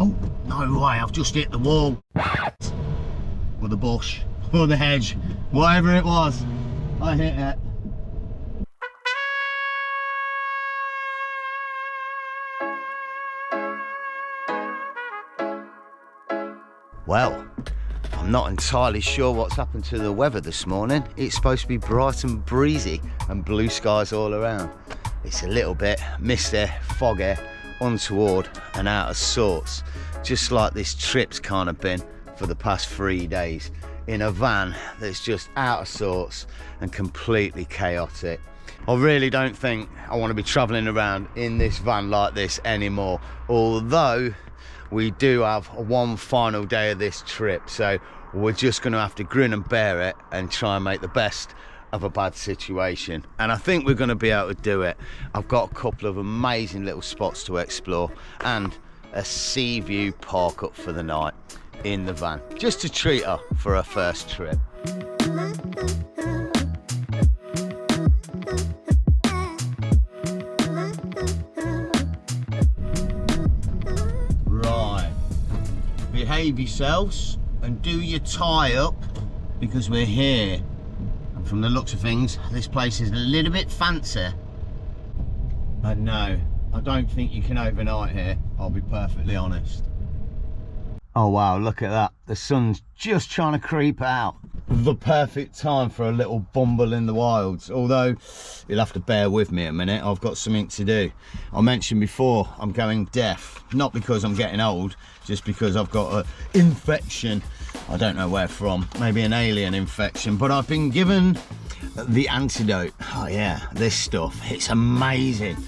Oh, no way, I've just hit the wall. Or the bush, or the hedge, whatever it was, I hit it. Well, I'm not entirely sure what's happened to the weather this morning. It's supposed to be bright and breezy and blue skies all around. It's a little bit misty, foggy, untoward and out of sorts, just like this trip's kind of been for the past 3 days, in a van that's just out of sorts and completely chaotic. I really don't think I want to be travelling around in this van like this anymore, although we do have one final day of this trip, so we're just going to have to grin and bear it and try and make the best of a bad situation, and I think we're going to be able to do it. I've got a couple of amazing little spots to explore and a sea view park up for the night in the van, just to treat her for her first trip. Right, behave yourselves and do your tie up because we're here. From the looks of things, this place is a little bit fancy. But no, I don't think you can overnight here, I'll be perfectly honest. Oh wow, look at that. The sun's just trying to creep out. The perfect time for a little bumble in the wilds. Although, you'll have to bear with me a minute, I've got something to do. I mentioned before, I'm going deaf. Not because I'm getting old, just because I've got an infection. I don't know where from, maybe an alien infection, but I've been given the antidote. Oh yeah, this stuff, it's amazing.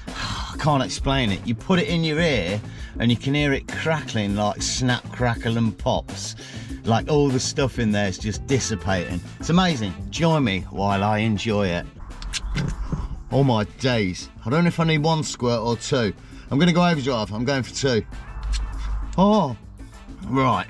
I can't explain it. You put it in your ear and you can hear it crackling like snap, crackle and pops. Like all the stuff in there is just dissipating. It's amazing. Join me while I enjoy it. Oh my days. I don't know if I need one squirt or two. I'm gonna go overdrive, I'm going for 2. Oh, right.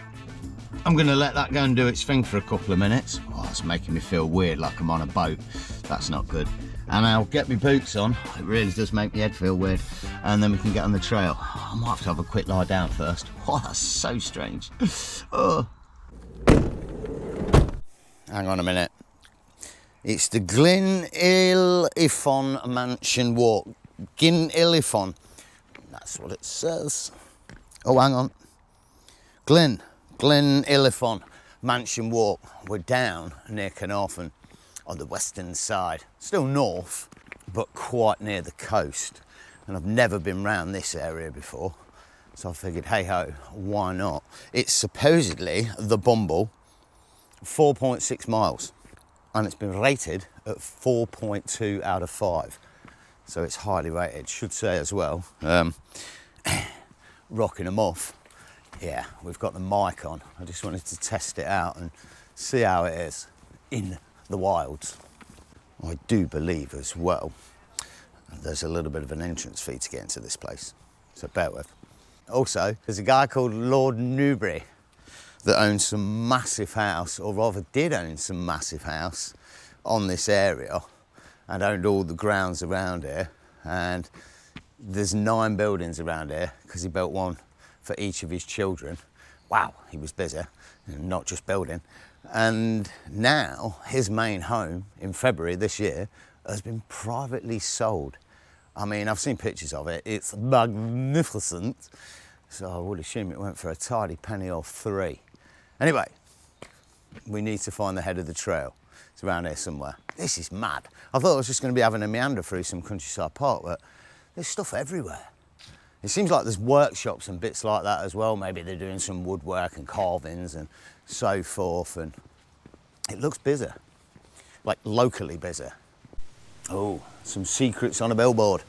I'm gonna let that go and do its thing for a couple of minutes. Oh, it's making me feel weird, like I'm on a boat. That's not good. And I'll get my boots on. It really does make my head feel weird. And then we can get on the trail. I might have to have a quick lie down first. Oh, that's so strange. Oh. Hang on a minute. It's the Glynllifon Mansion Walk. Glynllifon. That's what it says. Oh, hang on. Glynllifon Mansion Walk. We're down near Carnarvon on the western side. Still north, but quite near the coast. And I've never been round this area before. So I figured, hey ho, why not? It's supposedly the Bumble, 4.6 miles. And it's been rated at 4.2 out of 5. So it's highly rated, should say as well. Rocking them off. Yeah, we've got the mic on. I just wanted to test it out and see how it is in the wilds. I do believe as well there's a little bit of an entrance fee to get into this place, so bear with. Also, there's a guy called Lord Newbury that owns some massive house, or rather did own some massive house on this area and owned all the grounds around here. And there's 9 buildings around here because he built one for each of his children. Wow, he was busy, and not just building. And now his main home in February this year has been privately sold. I mean, I've seen pictures of it. It's magnificent. So I would assume it went for a tidy penny or 3. Anyway, we need to find the head of the trail. It's around here somewhere. This is mad. I thought I was just going to be having a meander through some countryside park, but there's stuff everywhere. It seems like there's workshops and bits like that as well. Maybe they're doing some woodwork and carvings and so forth, and it looks busy, like locally busy. Oh, some secrets on a billboard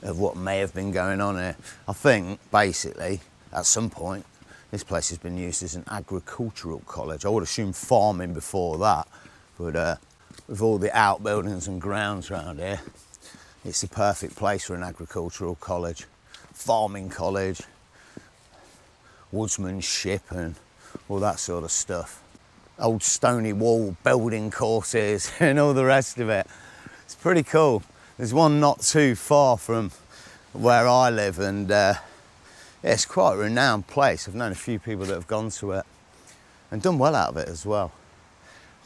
of what may have been going on here. I think, basically, at some point, this place has been used as an agricultural college. I would assume farming before that, but with all the outbuildings and grounds around here, it's the perfect place for an agricultural college. Farming college, woodsmanship and all that sort of stuff. Old stony wall building courses and all the rest of it. It's pretty cool. There's one not too far from where I live, and Yeah, it's quite a renowned place. I've known a few people that have gone to it and done well out of it as well.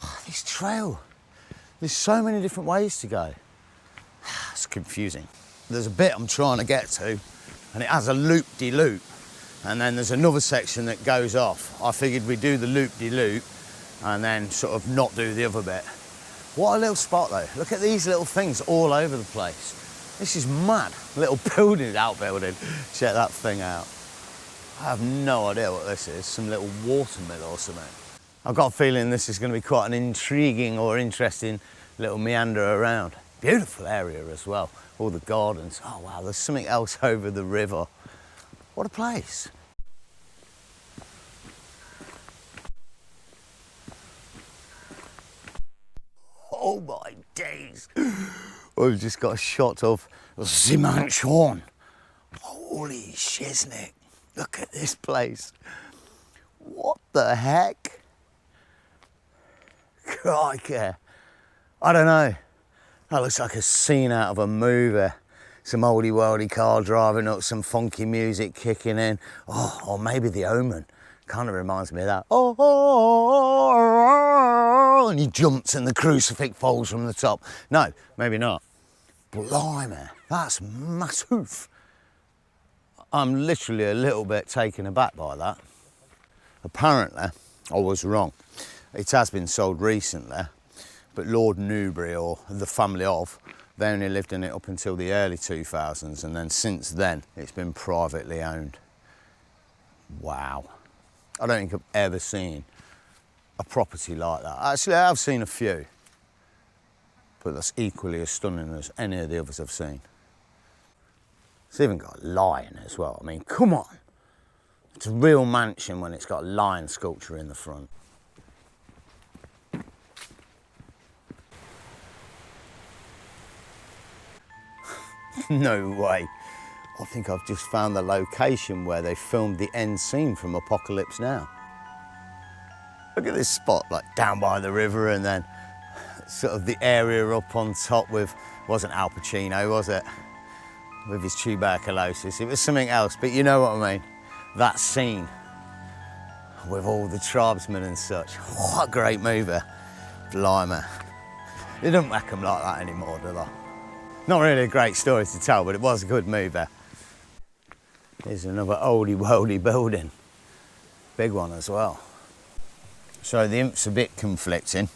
Oh, this trail, there's so many different ways to go. It's confusing. There's a bit I'm trying to get to and it has a loop-de-loop, and then there's another section that goes off. I figured we'd do the loop-de-loop and then sort of not do the other bit. What a little spot though. Look at these little things all over the place. This is mad. Little building, outbuilding. Check that thing out. I have no idea what this is. Some little watermill or something. I've got a feeling this is going to be quite an intriguing or interesting little meander around. Beautiful area as well. All the gardens. Oh wow, there's something else over the river. What a place. Oh my days. We've just got a shot of Glynllifon. Holy shiznick. Look at this place. What the heck? Crikey. I don't know. That looks like a scene out of a movie. Some oldie worldy car driving up, some funky music kicking in. Oh, or maybe The Omen. Kind of reminds me of that. Oh, and he jumps and the crucifix falls from the top. No, maybe not. Blimey, that's massive. I'm literally a little bit taken aback by that. Apparently, I was wrong. It has been sold recently, but Lord Newbury, or the family of, they only lived in it up until the early 2000s, and then since then, it's been privately owned. Wow. I don't think I've ever seen a property like that. Actually, I have seen a few, but that's equally as stunning as any of the others I've seen. It's even got a lion as well. I mean, come on. It's a real mansion when it's got a lion sculpture in the front. No way. I think I've just found the location where they filmed the end scene from Apocalypse Now. Look at this spot, like down by the river, and then sort of the area up on top with, wasn't Al Pacino, was it? With his tuberculosis. It was something else, but you know what I mean. That scene with all the tribesmen and such. What a great movie. Blimey. They don't make them like that anymore, do they? Not really a great story to tell, but it was a good movie. Here's another oldie worldy building. Big one as well. So the imp's a bit conflicting.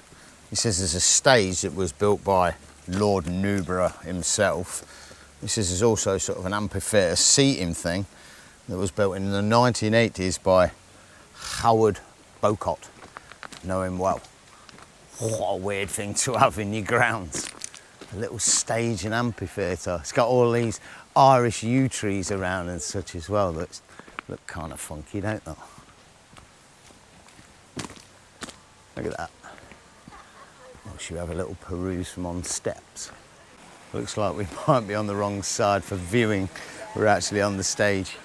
He says there's a stage that was built by Lord Newbury himself. He says there's also sort of an amphitheatre seating thing that was built in the 1980s by Howard Bocott. Know him well. What a weird thing to have in your grounds. A little stage and amphitheatre. It's got all these Irish yew trees around and such as well that look kind of funky, don't they? Look at that. Oh, should we have a little peruse from on steps? Looks like we might be on the wrong side for viewing. We're actually on the stage.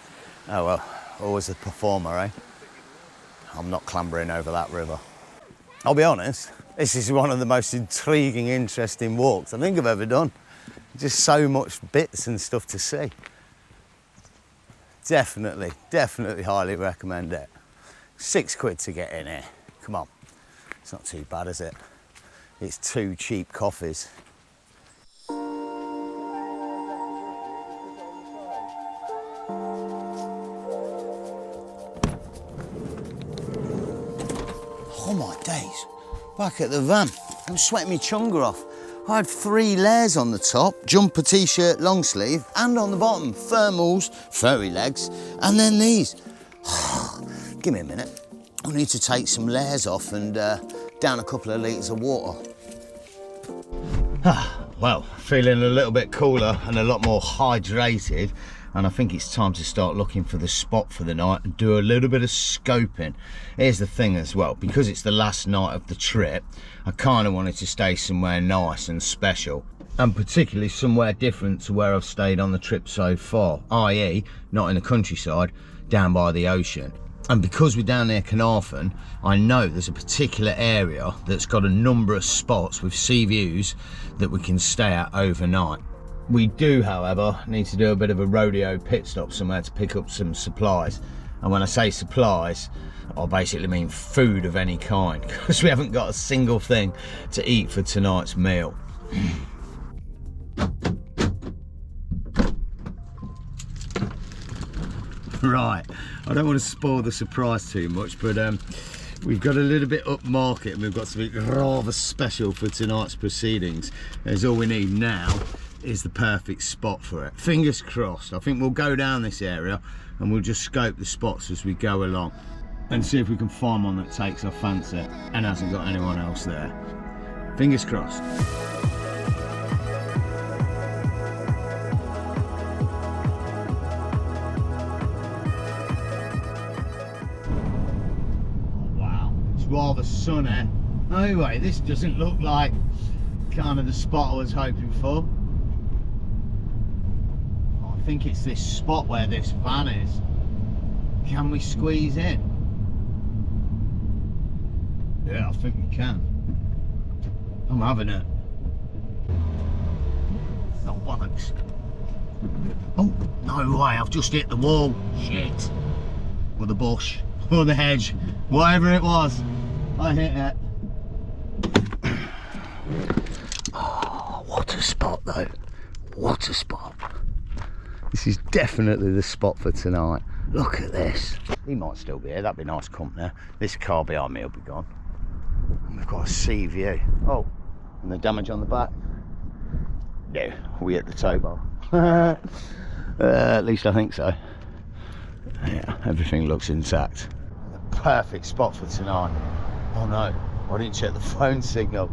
Oh well, always a performer, eh? I'm not clambering over that river. I'll be honest, this is one of the most intriguing, interesting walks I think I've ever done. Just so much bits and stuff to see. Definitely highly recommend it. £6 to get in here. Come on, it's not too bad, is it? It's 2 cheap coffees. Oh my days, back at the van. I'm sweating my chunga off. I had 3 layers on the top, jumper, t-shirt, long sleeve, and on the bottom, thermals, furry legs, and then these. Give me a minute. I need to take some layers off and down a couple of litres of water. Well, feeling a little bit cooler and a lot more hydrated, and I think it's time to start looking for the spot for the night and do a little bit of scoping. Here's the thing as well, because it's the last night of the trip, I kind of wanted to stay somewhere nice and special, and particularly somewhere different to where I've stayed on the trip so far, i.e. not in the countryside, down by the ocean. And because we're down near Glynllifon, I know there's a particular area that's got a number of spots with sea views that we can stay at overnight. We do, however, need to do a bit of a rodeo pit stop somewhere to pick up some supplies. And when I say supplies, I basically mean food of any kind, because we haven't got a single thing to eat for tonight's meal. Right, I don't want to spoil the surprise too much, but we've got a little bit upmarket and we've got something rather special for tonight's proceedings. As all we need now is the perfect spot for it. Fingers crossed. I think we'll go down this area and we'll just scope the spots as we go along and see if we can find one that takes our fancy and hasn't got anyone else there. Fingers crossed. Rather sunny. Anyway, this doesn't look like kind of the spot I was hoping for. I think it's this spot where this van is. Can we squeeze in? Yeah, I think we can. I'm having it. No bollocks. Oh, no way, I've just hit the wall. Shit. Or the bush. Or the hedge. Whatever it was. I hit it. Oh, what a spot though. What a spot. This is definitely the spot for tonight. Look at this. He might still be here. That'd be nice company. This car behind me will be gone. We've got a sea view. Oh, and the damage on the back? No, we hit the tow bar. At least I think so. Yeah, everything looks intact. The perfect spot for tonight. Oh no, I didn't check the phone signal.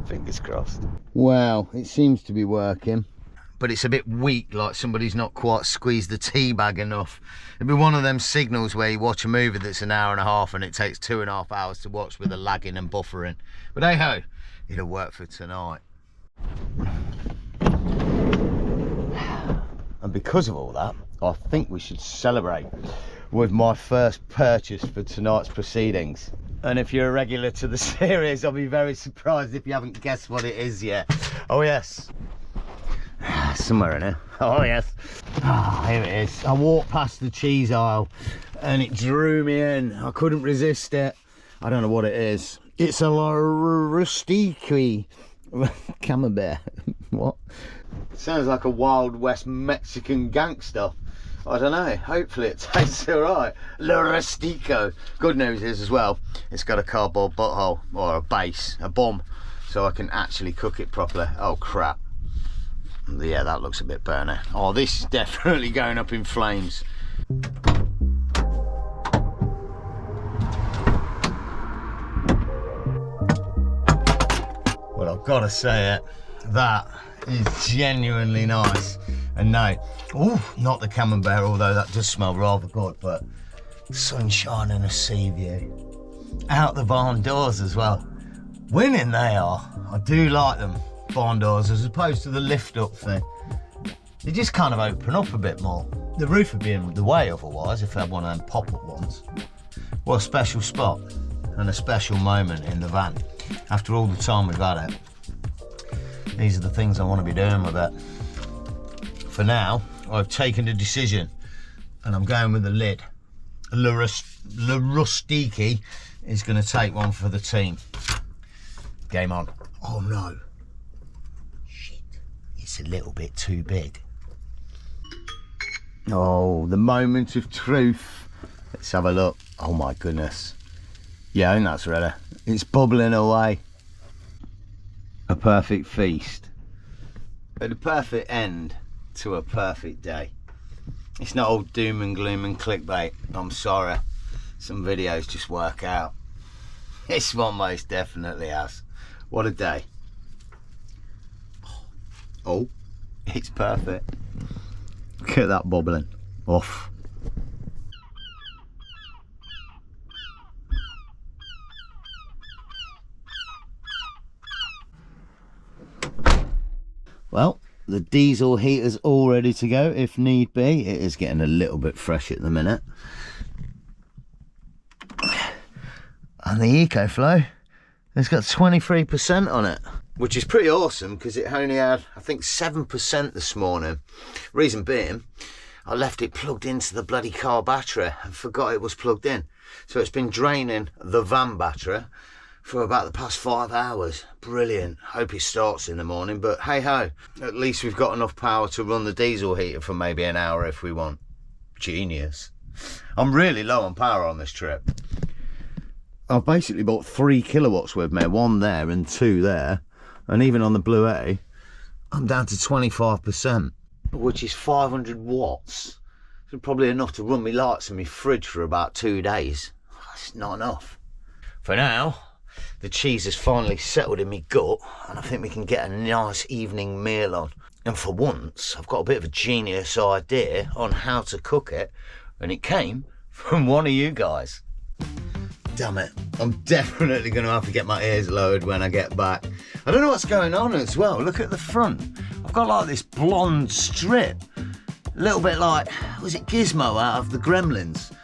Fingers crossed. Well, it seems to be working, but it's a bit weak, like somebody's not quite squeezed the tea bag enough. It'd be one of them signals where you watch a movie that's an hour and a half and it takes 2.5 hours to watch with the lagging and buffering. But hey ho, it'll work for tonight. And because of all that, I think we should celebrate with my first purchase for tonight's proceedings. And if you're a regular to the series, I'll be very surprised if you haven't guessed what it is yet. Oh yes, somewhere in here. Oh yes, here it is. I walked past the cheese aisle and it drew me in. I couldn't resist it. I don't know what it is. It's a rustique camembert. What? Sounds like a Wild West Mexican gangster. I don't know, hopefully it tastes alright. Le Rustico. Good news is as well, it's got a cardboard butthole, or a base, a bomb, so I can actually cook it properly. Oh crap. Yeah, that looks a bit burner. Oh, this is definitely going up in flames. Well, I've got to say it, that is genuinely nice. And no, oh, not the camembert, although that does smell rather good, but sunshine and a sea view. Out the barn doors as well. Winning they are. I do like them, barn doors, as opposed to the lift up thing. They just kind of open up a bit more. The roof would be in the way otherwise if I had one of them pop-up ones. What a special spot and a special moment in the van. After all the time we've had it, these are the things I want to be doing with it. For now, I've taken a decision and I'm going with the lid. Le Rustique is going to take one for the team. Game on. Oh no. Shit, it's a little bit too big. Oh, the moment of truth. Let's have a look. Oh my goodness. Yeah, I think that's ready. It's bubbling away. A perfect feast. But a perfect end to a perfect day. It's not all doom and gloom and clickbait. I'm sorry. Some videos just work out. This one most definitely has. What a day. Oh, it's perfect. Look at that bubbling. Off. Well, the diesel heater's all ready to go if need be. It is getting a little bit fresh at the minute. And the EcoFlow has got 23% on it. which is pretty awesome because it only had, I think, 7% this morning. Reason being, I left it plugged into the bloody car battery and forgot it was plugged in. So it's been draining the van battery for about the past 5 hours. Brilliant. Hope it starts in the morning, but hey ho, at least we've got enough power to run the diesel heater for maybe an hour if we want. Genius. I'm really low on power on this trip. I've basically bought 3 kilowatts with me, 1 there and 2 there, and even on the Blue A, I'm down to 25%, which is 500 watts. So probably enough to run my lights and my fridge for about 2 days. That's not enough. For now, the cheese has finally settled in my gut, and I think we can get a nice evening meal on. And for once, I've got a bit of a genius idea on how to cook it, and it came from one of you guys. Damn it, I'm definitely going to have to get my ears lowered when I get back. I don't know what's going on as well. Look at the front. I've got like this blonde strip. A little bit like, was it Gizmo out of the Gremlins?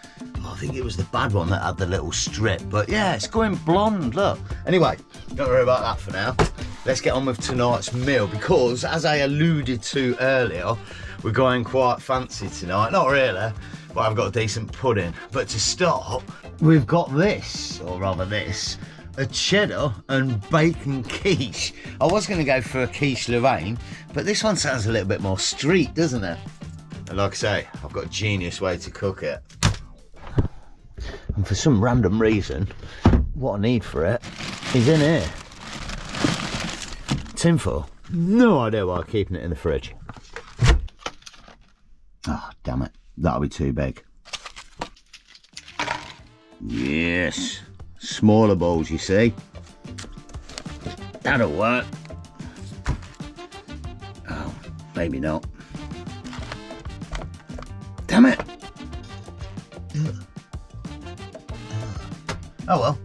Oh, I think it was the bad one that had the little strip. But yeah, it's going blonde, look. Anyway, don't worry about that for now. Let's get on with tonight's meal because, as I alluded to earlier, we're going quite fancy tonight. Not really, but I've got a decent pudding. But to start, we've got this, or rather this, a cheddar and bacon quiche. I was going to go for a quiche Lorraine, but this one sounds a little bit more street, doesn't it? And like I say, I've got a genius way to cook it. And for some random reason, what I need for it is in here. Tinfoil. No idea why I'm keeping it in the fridge. Oh, damn it. That'll be too big. Yes. Smaller bowls, you see. That'll work. Oh, maybe not. Damn it. Oh well.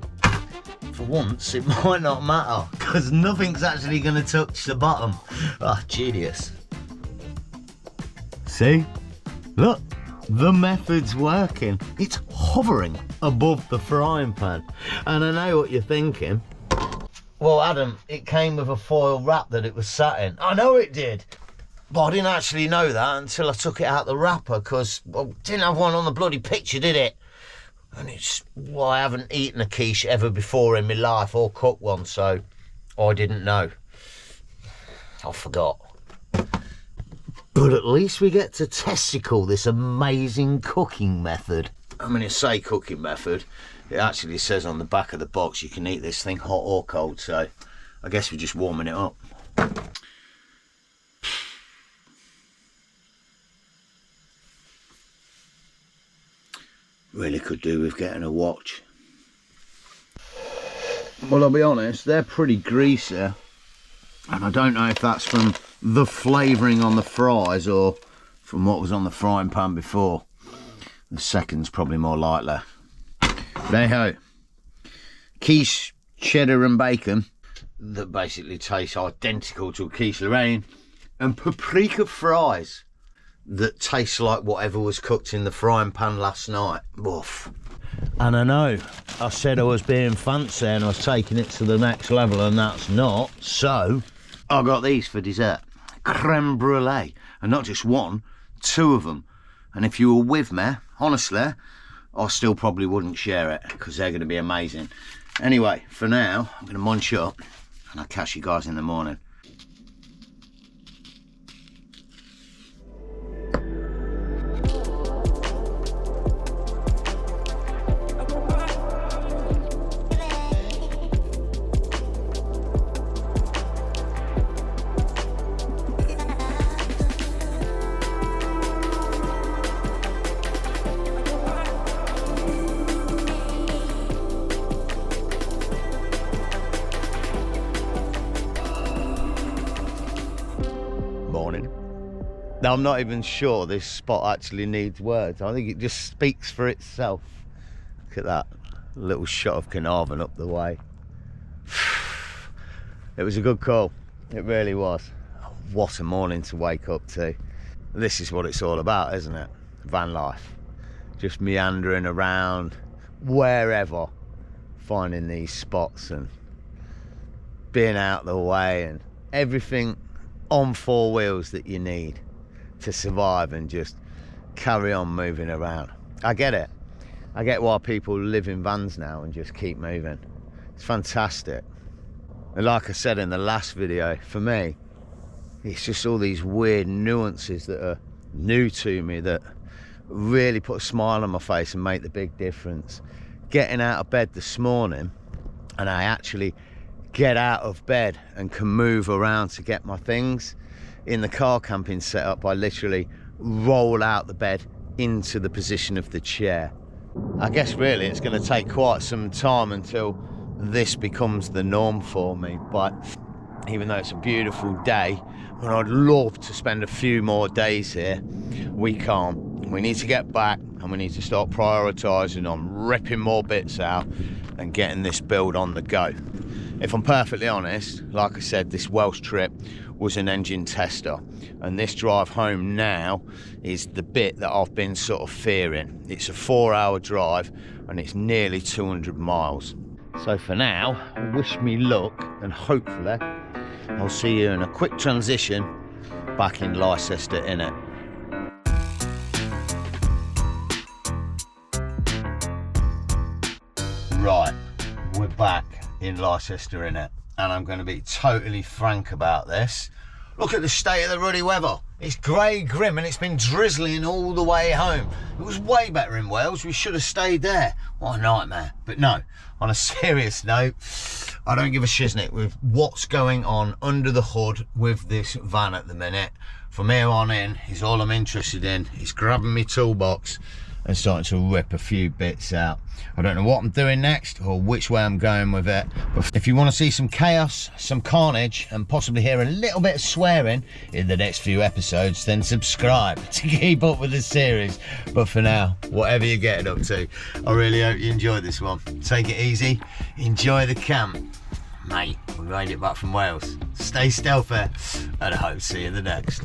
For once, it might not matter because nothing's actually going to touch the bottom. Ah, genius. See? Look, the method's working. It's hovering above the frying pan. And I know what you're thinking. Well, Adam, it came with a foil wrap that it was sat in. I know it did. But I didn't actually know that until I took it out the wrapper because, well, it didn't have one on the bloody picture, did it? And it's, well, I haven't eaten a quiche ever before in my life or cooked one, so I didn't know. I forgot. But at least we get to testicle this amazing cooking method. I mean, it's say cooking method. It actually says on the back of the box you can eat this thing hot or cold, so I guess we're just warming it up. Really could do with getting a watch. Well, I'll be honest, they're pretty greasy. And I don't know if that's from the flavouring on the fries or from what was on the frying pan before. The second's probably more likely. But hey ho. Quiche, cheddar and bacon that basically taste identical to a quiche Lorraine. And paprika fries that tastes like whatever was cooked in the frying pan last night. Woof. And I know I said I was being fancy and I was taking it to the next level, and that's not. So I got these for dessert. Creme brulee. And not just one, 2 of them. And if you were with me, honestly, I still probably wouldn't share it because they're going to be amazing. Anyway, for now, I'm going to munch up and I'll catch you guys in the morning. Now, I'm not even sure this spot actually needs words. I think it just speaks for itself. Look at that little shot of Glynllifon up the way. It was a good call. It really was. What a morning to wake up to. This is what it's all about, isn't it? Van life. Just meandering around wherever, finding these spots and bin out the way and everything on four wheels that you need to survive and just carry on moving around. I get it. I get why people live in vans now and just keep moving. It's fantastic. And like I said in the last video, for me, it's just all these weird nuances that are new to me that really put a smile on my face and make the big difference. Getting out of bed this morning, and I actually get out of bed and can move around to get my things. In the car camping setup, I literally roll out the bed into the position of the chair. I guess really it's going to take quite some time until this becomes the norm for me, but even though it's a beautiful day and I'd love to spend a few more days here, we can't. We need to get back and we need to start prioritising on ripping more bits out and getting this build on the go. If I'm perfectly honest, like I said, this Welsh trip was an engine tester, and this drive home now is the bit that I've been sort of fearing. It's a 4-hour drive and it's nearly 200 miles. So for now, wish me luck, and hopefully I'll see you in a quick transition back in Leicester, innit? Right, we're back in Leicester, innit? And I'm going to be totally frank about this. Look at the state of the ruddy weather. It's grey, grim, and it's been drizzling all the way home. It was way better in Wales. We should have stayed there. What a nightmare. But no, on a serious note, I don't give a shiznit with what's going on under the hood with this van at the minute. From here on in is all I'm interested in. Is grabbing my toolbox and starting to rip a few bits out. I don't know what I'm doing next or which way I'm going with it, but if you want to see some chaos, some carnage, and possibly hear a little bit of swearing in the next few episodes, then subscribe to keep up with the series. But for now, whatever you're getting up to, I really hope you enjoyed this one. Take it easy, enjoy the camp. Mate, we made it back from Wales. Stay stealthy, and I hope to see you in the next.